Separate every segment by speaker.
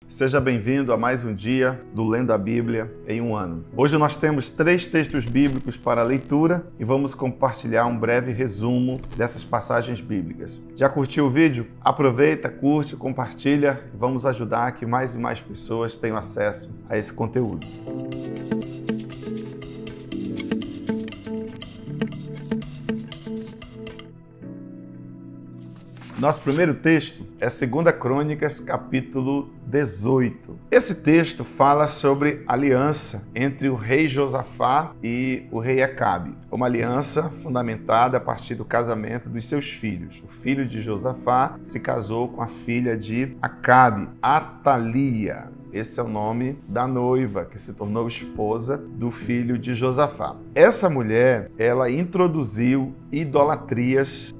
Speaker 1: Seja bem-vindo a mais um dia do Lendo a Bíblia em um ano. Hoje nós temos 3 textos bíblicos para leitura e vamos compartilhar um breve resumo dessas passagens bíblicas. Já curtiu o vídeo? Aproveita, curte, compartilha e vamos ajudar que mais e mais pessoas tenham acesso a esse conteúdo. Nosso primeiro texto é 2 Crônicas, capítulo 18. Esse texto fala sobre aliança entre o rei Josafá e o rei Acabe. Uma aliança fundamentada a partir do casamento dos seus filhos. O filho de Josafá se casou com a filha de Acabe, Atalia. Esse é o nome da noiva que se tornou esposa do filho de Josafá. Essa mulher, ela introduziu idolatrias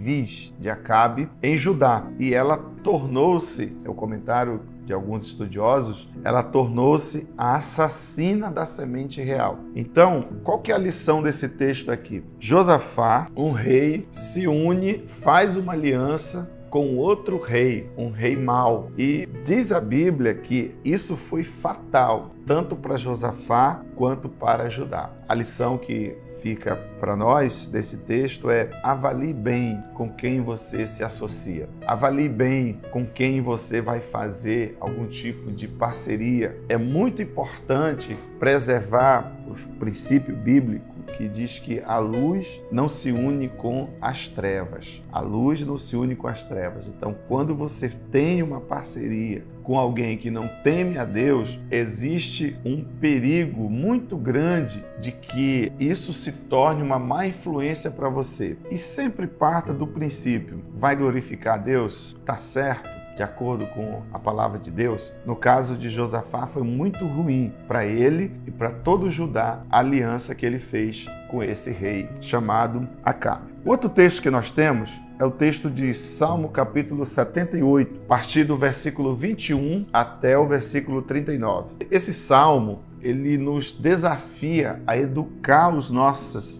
Speaker 1: vis de Acabe em Judá e ela tornou-se, é o comentário de alguns estudiosos, ela tornou-se a assassina da semente real. Então, qual que é a lição desse texto aqui? Josafá, um rei, se une, faz uma aliança com outro rei, um rei mau. E diz a Bíblia que isso foi fatal, tanto para Josafá quanto para Judá. A lição que fica para nós desse texto é: avalie bem com quem você se associa. Avalie bem com quem você vai fazer algum tipo de parceria. É muito importante preservar o princípio bíblico que diz que a luz não se une com as trevas. A luz não se une com as trevas. Então, quando você tem uma parceria com alguém que não teme a Deus, existe um perigo muito grande de que isso se torne uma má influência para você. E sempre parta do princípio: vai glorificar a Deus? Tá certo? De acordo com a palavra de Deus. No caso de Josafá, foi muito ruim para ele e para todo Judá a aliança que ele fez com esse rei chamado Acabe. O outro texto que nós temos é o texto de Salmo capítulo 78, a partir do versículo 21 até o versículo 39. Esse salmo, ele nos desafia a educar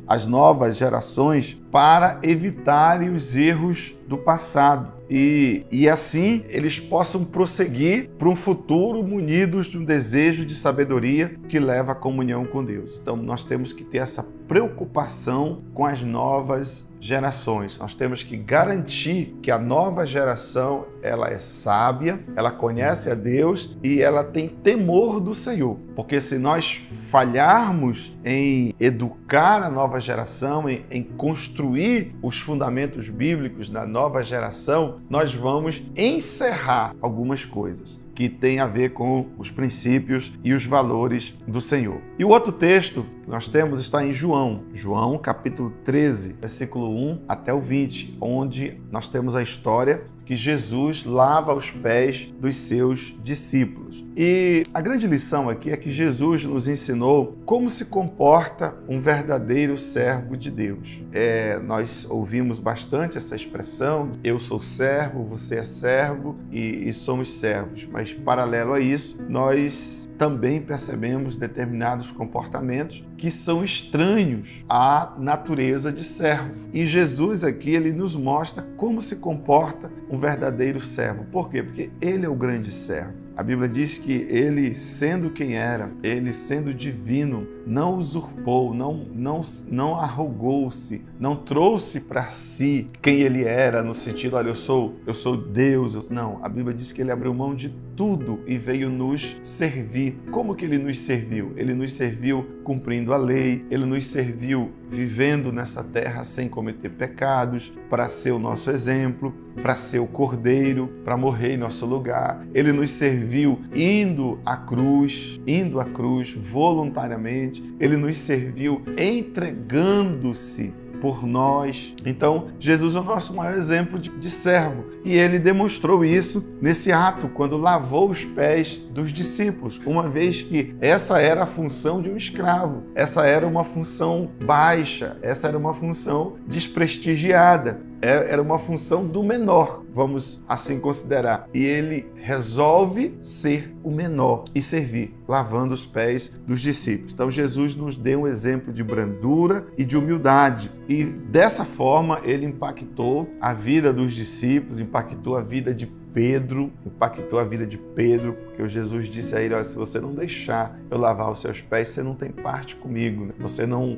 Speaker 1: as novas gerações para evitarem os erros do passado. E assim eles possam prosseguir para um futuro munidos de um desejo de sabedoria que leva à comunhão com Deus. Então nós temos que ter essa preocupação com as novas gerações. Nós temos que garantir que a nova geração ela é sábia, ela conhece a Deus e ela tem temor do Senhor. Porque se nós falharmos em educar a nova geração, em construir os fundamentos bíblicos da nova geração, nós vamos encerrar algumas coisas que tem a ver com os princípios e os valores do Senhor. E o outro texto que nós temos está em João capítulo 13, versículo 1 até o 20, onde nós temos a história que Jesus lava os pés dos seus discípulos. E a grande lição aqui é que Jesus nos ensinou como se comporta um verdadeiro servo de Deus. Nós ouvimos bastante essa expressão: eu sou servo, você é servo e somos servos. Mas, paralelo a isso, nós também percebemos determinados comportamentos que são estranhos à natureza de servo. E Jesus aqui, ele nos mostra como se comporta um verdadeiro servo. Por quê? Porque ele é o grande servo. A Bíblia diz que ele, sendo quem era, ele sendo divino, não usurpou, não arrogou-se, não trouxe para si quem ele era, no sentido, olha, eu sou Deus. Não, a Bíblia diz que ele abriu mão de tudo e veio nos servir. Como que ele nos serviu? Ele nos serviu cumprindo a lei, ele nos serviu vivendo nessa terra sem cometer pecados, para ser o nosso exemplo, para ser o Cordeiro, para morrer em nosso lugar. Ele nos serviu indo à cruz voluntariamente. Ele nos serviu entregando-se por nós. Então, Jesus é o nosso maior exemplo de servo. E ele demonstrou isso nesse ato, quando lavou os pés dos discípulos, uma vez que essa era a função de um escravo. Essa era uma função baixa, essa era uma função desprestigiada. Era uma função do menor, vamos assim considerar. E ele resolve ser o menor e servir, lavando os pés dos discípulos. Então Jesus nos deu um exemplo de brandura e de humildade. E dessa forma ele impactou a vida dos discípulos, impactou a vida de Pedro, impactou a vida de Pedro, porque o Jesus disse a ele: olha, se você não deixar eu lavar os seus pés, você não tem parte comigo, né? Você não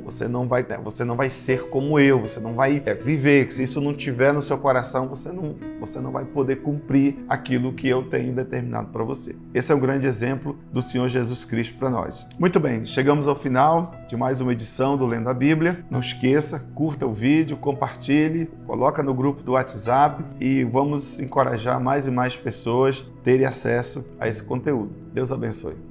Speaker 1: vai ser como eu, você não vai viver. Se isso não tiver no seu coração, você não vai poder cumprir aquilo que eu tenho determinado para você. Esse é um grande exemplo do Senhor Jesus Cristo para nós. Muito bem, chegamos ao final de mais uma edição do Lendo a Bíblia. Não esqueça, curta o vídeo, compartilhe, coloca no grupo do WhatsApp e vamos encorajar mais e mais pessoas a terem acesso a esse conteúdo. Deus abençoe.